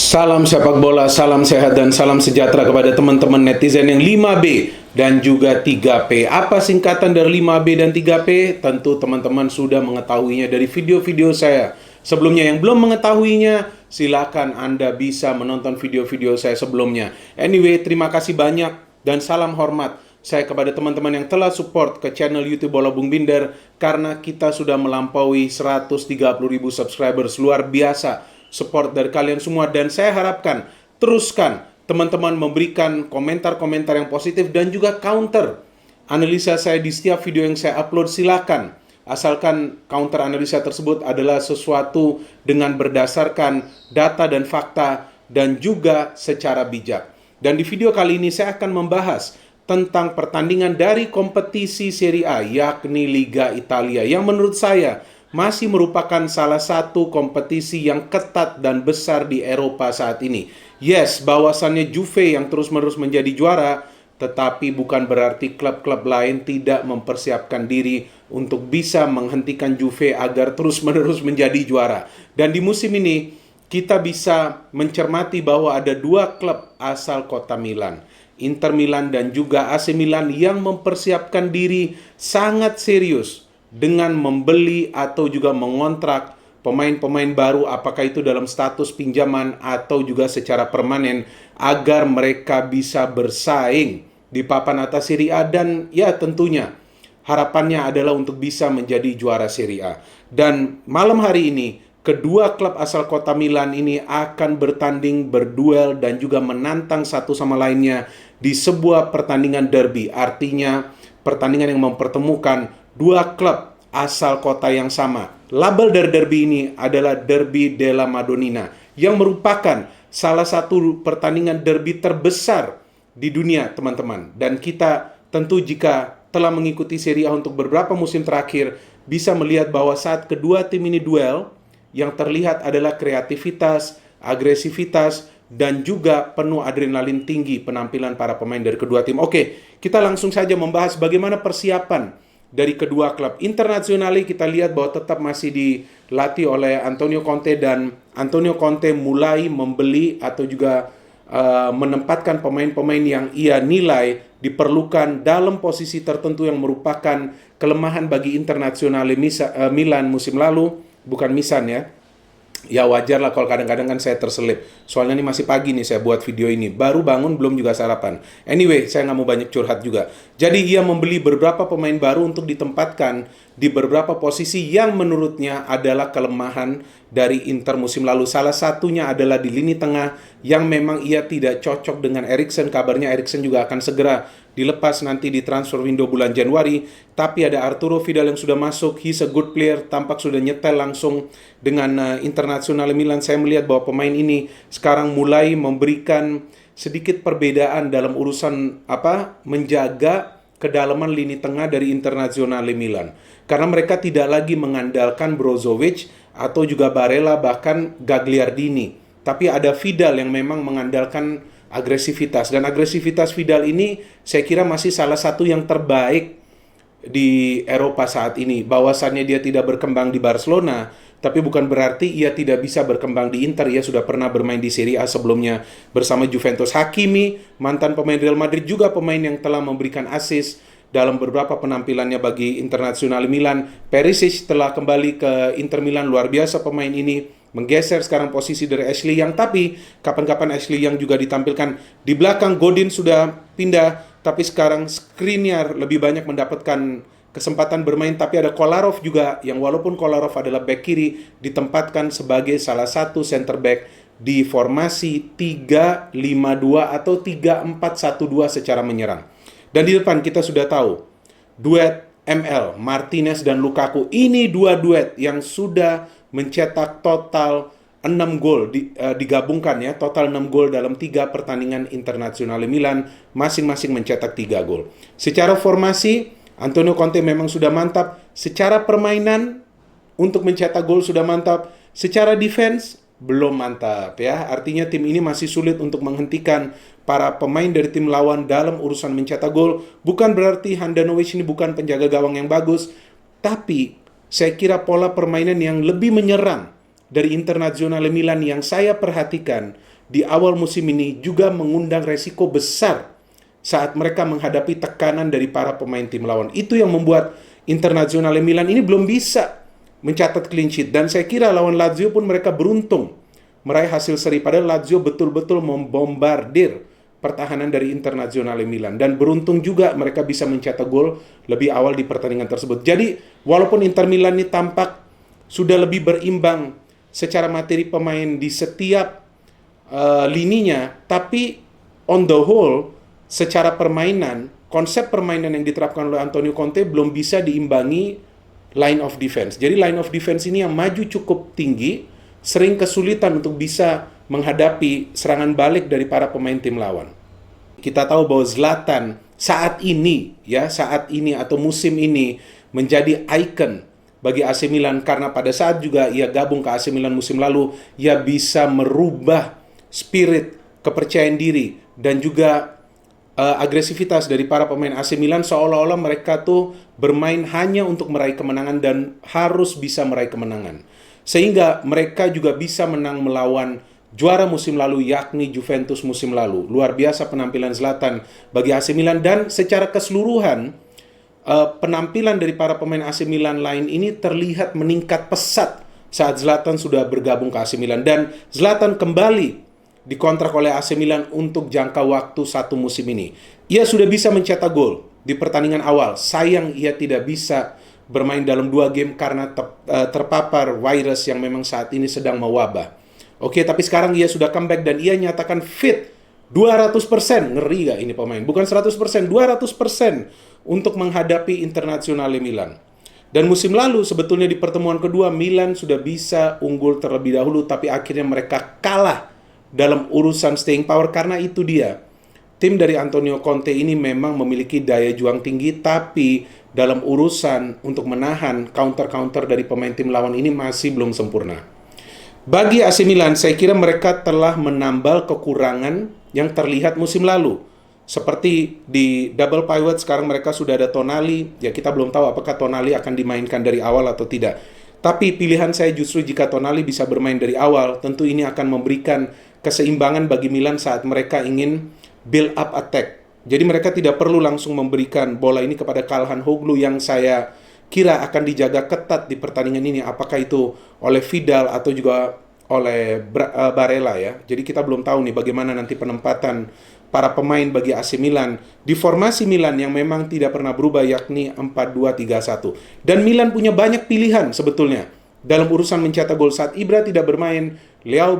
Salam sepak bola, salam sehat dan salam sejahtera kepada teman-teman netizen yang 5B dan juga 3P. Apa singkatan dari 5B dan 3P? Tentu teman-teman sudah mengetahuinya dari video-video saya. Sebelumnya yang belum mengetahuinya, silakan Anda bisa menonton video-video saya sebelumnya. Anyway, terima kasih banyak dan salam hormat saya kepada teman-teman yang telah support ke channel YouTube Bola Bung Binder karena kita sudah melampaui 130.000 subscribers. Luar biasa support dari kalian semua dan saya harapkan teruskan teman-teman memberikan komentar-komentar yang positif dan juga counter analisa saya di setiap video yang saya upload. Silakan, asalkan counter analisa tersebut adalah sesuatu dengan berdasarkan data dan fakta dan juga secara bijak. Dan di video kali ini saya akan membahas tentang pertandingan dari kompetisi Serie A, yakni Liga Italia, yang menurut saya masih merupakan salah satu kompetisi yang ketat dan besar di Eropa saat ini. Yes, bahwasannya Juve yang terus-menerus menjadi juara, tetapi bukan berarti klub-klub lain tidak mempersiapkan diri untuk bisa menghentikan Juve agar terus-menerus menjadi juara. Dan di musim ini, kita bisa mencermati bahwa ada dua klub asal kota Milan, Inter Milan dan juga AC Milan, yang mempersiapkan diri sangat serius dengan membeli atau juga mengontrak pemain-pemain baru, apakah itu dalam status pinjaman atau juga secara permanen, agar mereka bisa bersaing di papan atas Serie A dan ya tentunya harapannya adalah untuk bisa menjadi juara Serie A. Dan malam hari ini kedua klub asal kota Milan ini akan bertanding, berduel dan juga menantang satu sama lainnya di sebuah pertandingan derby. Artinya pertandingan yang mempertemukan dua klub asal kota yang sama. Label dari derby ini adalah Derby della Madonnina, yang merupakan salah satu pertandingan derby terbesar di dunia, teman-teman. Dan kita tentu jika telah mengikuti Serie A untuk beberapa musim terakhir, bisa melihat bahwa saat kedua tim ini duel, yang terlihat adalah kreativitas, agresivitas, dan juga penuh adrenalin tinggi penampilan para pemain dari kedua tim. Oke, kita langsung saja membahas bagaimana persiapan dari kedua klub. Internazionale kita lihat bahwa tetap masih dilatih oleh Antonio Conte, dan Antonio Conte mulai membeli atau juga menempatkan pemain-pemain yang ia nilai diperlukan dalam posisi tertentu yang merupakan kelemahan bagi Internazionale Milan musim lalu. Bukan Misan ya. Ya wajar lah kalau kadang-kadang kan saya terselip. Soalnya ini masih pagi nih saya buat video ini. Baru bangun, belum juga sarapan. Anyway, saya nggak mau banyak curhat juga. Jadi ia membeli beberapa pemain baru untuk ditempatkan di beberapa posisi yang menurutnya adalah kelemahan dari Inter musim lalu. Salah satunya adalah di lini tengah yang memang ia tidak cocok dengan Eriksen. Kabarnya Eriksen juga akan segera dilepas nanti di transfer window bulan Januari. Tapi ada Arturo Vidal yang sudah masuk. He's a good player. Tampak sudah nyetel langsung dengan Internazionale Milan. Saya melihat bahwa pemain ini sekarang mulai memberikan sedikit perbedaan dalam urusan menjaga kedalaman lini tengah dari Internazionale Milan. Karena mereka tidak lagi mengandalkan Brozovic atau juga Barella, bahkan Gagliardini. Tapi ada Vidal yang memang mengandalkan agresivitas. Dan agresivitas Vidal ini saya kira masih salah satu yang terbaik di Eropa saat ini. Bahwasannya dia tidak berkembang di Barcelona, tapi bukan berarti ia tidak bisa berkembang di Inter. Ia sudah pernah bermain di Serie A sebelumnya bersama Juventus. Hakimi, mantan pemain Real Madrid, juga pemain yang telah memberikan assist dalam beberapa penampilannya bagi Internazionale Milan. Perisic telah kembali ke Inter Milan. Luar biasa pemain ini, menggeser sekarang posisi dari Ashley Young. Tapi kapan-kapan Ashley Young juga ditampilkan di belakang. Godin sudah pindah, tapi sekarang Skriniar lebih banyak mendapatkan kesempatan bermain. Tapi ada Kolarov juga, yang walaupun Kolarov adalah back kiri, ditempatkan sebagai salah satu center back di formasi 3-5-2 atau 3-4-1-2 secara menyerang. Dan di depan kita sudah tahu duet ML, Martinez dan Lukaku. Ini dua duet yang sudah mencetak total 6 gol digabungkan ya, total 6 gol dalam 3 pertandingan Internazionale Milan, masing-masing mencetak 3 gol. Secara formasi Antonio Conte memang sudah mantap, secara permainan untuk mencetak gol sudah mantap, secara defense belum mantap ya. Artinya tim ini masih sulit untuk menghentikan para pemain dari tim lawan dalam urusan mencetak gol. Bukan berarti Handanovic ini bukan penjaga gawang yang bagus, tapi saya kira pola permainan yang lebih menyerang dari Internazionale Milan yang saya perhatikan di awal musim ini juga mengundang resiko besar saat mereka menghadapi tekanan dari para pemain tim lawan. Itu yang membuat Internazionale Milan ini belum bisa mencatat clean sheet. Dan saya kira lawan Lazio pun mereka beruntung meraih hasil seri. Padahal Lazio betul-betul membombardir pertahanan dari Internazionale Milan. Dan beruntung juga mereka bisa mencetak gol lebih awal di pertandingan tersebut. Jadi, walaupun Inter Milan ini tampak sudah lebih berimbang secara materi pemain di setiap lininya, tapi on the whole, secara permainan, konsep permainan yang diterapkan oleh Antonio Conte belum bisa diimbangi line of defense. Jadi line of defense ini yang maju cukup tinggi, sering kesulitan untuk bisa menghadapi serangan balik dari para pemain tim lawan. Kita tahu bahwa Zlatan saat ini atau musim ini menjadi ikon bagi AC Milan, karena pada saat juga ia gabung ke AC Milan musim lalu, ia bisa merubah spirit, kepercayaan diri, dan juga agresivitas dari para pemain AC Milan, seolah-olah mereka tuh bermain hanya untuk meraih kemenangan dan harus bisa meraih kemenangan. Sehingga mereka juga bisa menang melawan juara musim lalu, yakni Juventus musim lalu. Luar biasa penampilan Zlatan bagi AC Milan, dan secara keseluruhan penampilan dari para pemain AC Milan lain ini terlihat meningkat pesat saat Zlatan sudah bergabung ke AC Milan. Dan Zlatan kembali dikontrak oleh AC Milan untuk jangka waktu 1 musim ini. Ia sudah bisa mencetak gol di pertandingan awal. Sayang ia tidak bisa bermain dalam 2 game karena terpapar virus yang memang saat ini sedang mewabah. Oke, tapi sekarang ia sudah comeback dan ia nyatakan fit 200%. Ngeri gak ini pemain? Bukan 100%, 200% untuk menghadapi Internazionale Milan. Dan musim lalu sebetulnya di pertemuan kedua Milan sudah bisa unggul terlebih dahulu, tapi akhirnya mereka kalah dalam urusan staying power. Karena itu dia, tim dari Antonio Conte ini memang memiliki daya juang tinggi, tapi dalam urusan untuk menahan counter-counter dari pemain tim lawan ini masih belum sempurna. Bagi AC Milan, saya kira mereka telah menambal kekurangan yang terlihat musim lalu. Seperti di double pivot, sekarang mereka sudah ada Tonali. Ya, kita belum tahu apakah Tonali akan dimainkan dari awal atau tidak. Tapi pilihan saya justru jika Tonali bisa bermain dari awal, tentu ini akan memberikan keseimbangan bagi Milan saat mereka ingin build up attack. Jadi mereka tidak perlu langsung memberikan bola ini kepada Calhanoglu yang saya kira akan dijaga ketat di pertandingan ini, apakah itu oleh Vidal atau juga oleh Barella ya. Jadi kita belum tahu nih bagaimana nanti penempatan para pemain bagi AC Milan di formasi Milan yang memang tidak pernah berubah, yakni 4-2-3-1. Dan Milan punya banyak pilihan sebetulnya dalam urusan mencetak gol. Saat Ibra tidak bermain, Leao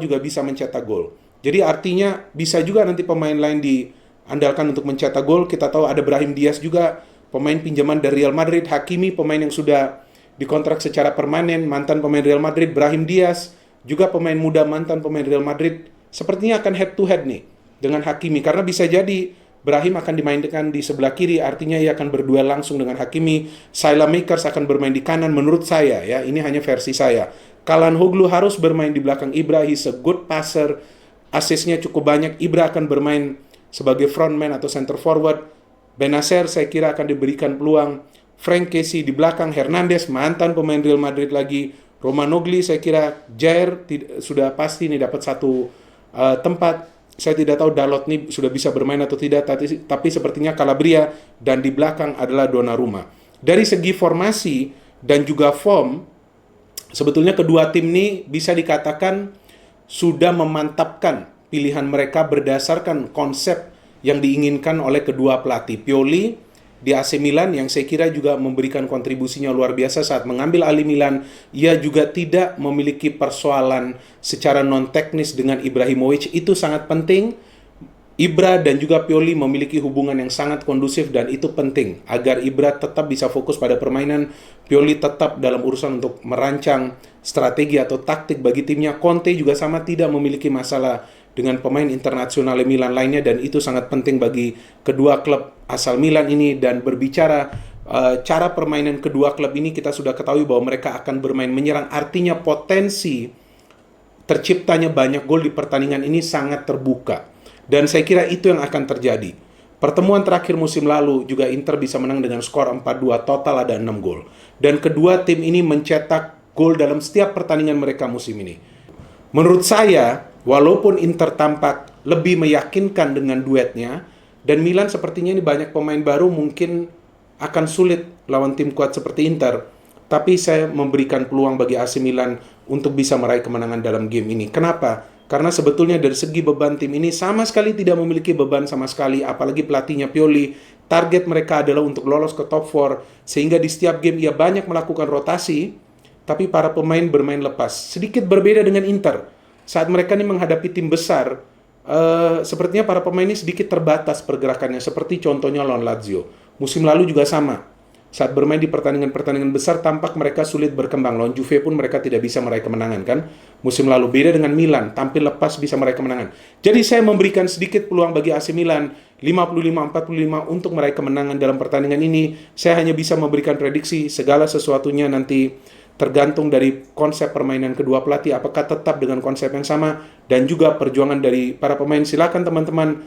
juga bisa mencetak gol. Jadi artinya bisa juga nanti pemain lain diandalkan untuk mencetak gol. Kita tahu ada Brahim Diaz juga, pemain pinjaman dari Real Madrid. Hakimi, pemain yang sudah dikontrak secara permanen, mantan pemain Real Madrid. Brahim Diaz juga pemain muda mantan pemain Real Madrid. Sepertinya akan head to head nih dengan Hakimi, karena bisa jadi Brahim akan dimainkan di sebelah kiri, artinya ia akan berduel langsung dengan Hakimi. Saelemaekers akan bermain di kanan menurut saya ya, ini hanya versi saya. Calhanoglu harus bermain di belakang Ibra, he's a good passer, asisnya cukup banyak. Ibra akan bermain sebagai frontman atau center forward. Benacer saya kira akan diberikan peluang. Frank Kessie di belakang, Hernandez mantan pemain Real Madrid lagi, Romagnoli saya kira Jair sudah pasti nih dapat satu tempat. Saya tidak tahu Dalot nih sudah bisa bermain atau tidak, tapi sepertinya Calabria, dan di belakang adalah Donnarumma. Dari segi formasi dan juga form, sebetulnya kedua tim ini bisa dikatakan sudah memantapkan pilihan mereka berdasarkan konsep yang diinginkan oleh kedua pelatih. Pioli di AC Milan yang saya kira juga memberikan kontribusinya luar biasa saat mengambil alih Milan. Ia juga tidak memiliki persoalan secara non-teknis dengan Ibrahimovic. Itu sangat penting. Ibra dan juga Pioli memiliki hubungan yang sangat kondusif, dan itu penting agar Ibra tetap bisa fokus pada permainan. Pioli tetap dalam urusan untuk merancang strategi atau taktik bagi timnya. Conte juga sama, tidak memiliki masalah dengan pemain Internazionale Milan lainnya, dan itu sangat penting bagi kedua klub asal Milan ini. Dan berbicara cara permainan kedua klub ini, kita sudah ketahui bahwa mereka akan bermain menyerang, artinya potensi terciptanya banyak gol di pertandingan ini sangat terbuka, dan saya kira itu yang akan terjadi. Pertemuan terakhir musim lalu juga Inter bisa menang dengan skor 4-2, total ada 6 gol, dan kedua tim ini mencetak gol dalam setiap pertandingan mereka musim ini. Menurut saya Walaupun Inter tampak lebih meyakinkan dengan duetnya, dan Milan sepertinya ini banyak pemain baru, mungkin akan sulit lawan tim kuat seperti Inter. Tapi saya memberikan peluang bagi AC Milan untuk bisa meraih kemenangan dalam game ini. Kenapa? Karena sebetulnya dari segi beban tim ini sama sekali tidak memiliki beban sama sekali, apalagi pelatihnya Pioli. Target mereka adalah untuk lolos ke top 4, sehingga di setiap game ia banyak melakukan rotasi, tapi para pemain bermain lepas. Sedikit berbeda dengan Inter. Saat mereka ini menghadapi tim besar, sepertinya para pemain ini sedikit terbatas pergerakannya, seperti contohnya lawan Lazio. Musim lalu juga sama. Saat bermain di pertandingan-pertandingan besar, tampak mereka sulit berkembang. Lawan Juve pun mereka tidak bisa meraih kemenangan, kan? Musim lalu beda dengan Milan, tampil lepas bisa meraih kemenangan. Jadi saya memberikan sedikit peluang bagi AC Milan, 55-45 untuk meraih kemenangan dalam pertandingan ini. Saya hanya bisa memberikan prediksi, segala sesuatunya nanti tergantung dari konsep permainan kedua pelatih, apakah tetap dengan konsep yang sama, dan juga perjuangan dari para pemain. Silakan teman-teman,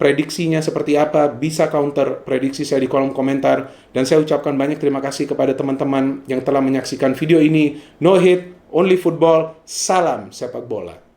prediksinya seperti apa, bisa counter prediksi saya di kolom komentar. Dan saya ucapkan banyak terima kasih kepada teman-teman yang telah menyaksikan video ini. No hate, only football, salam sepak bola.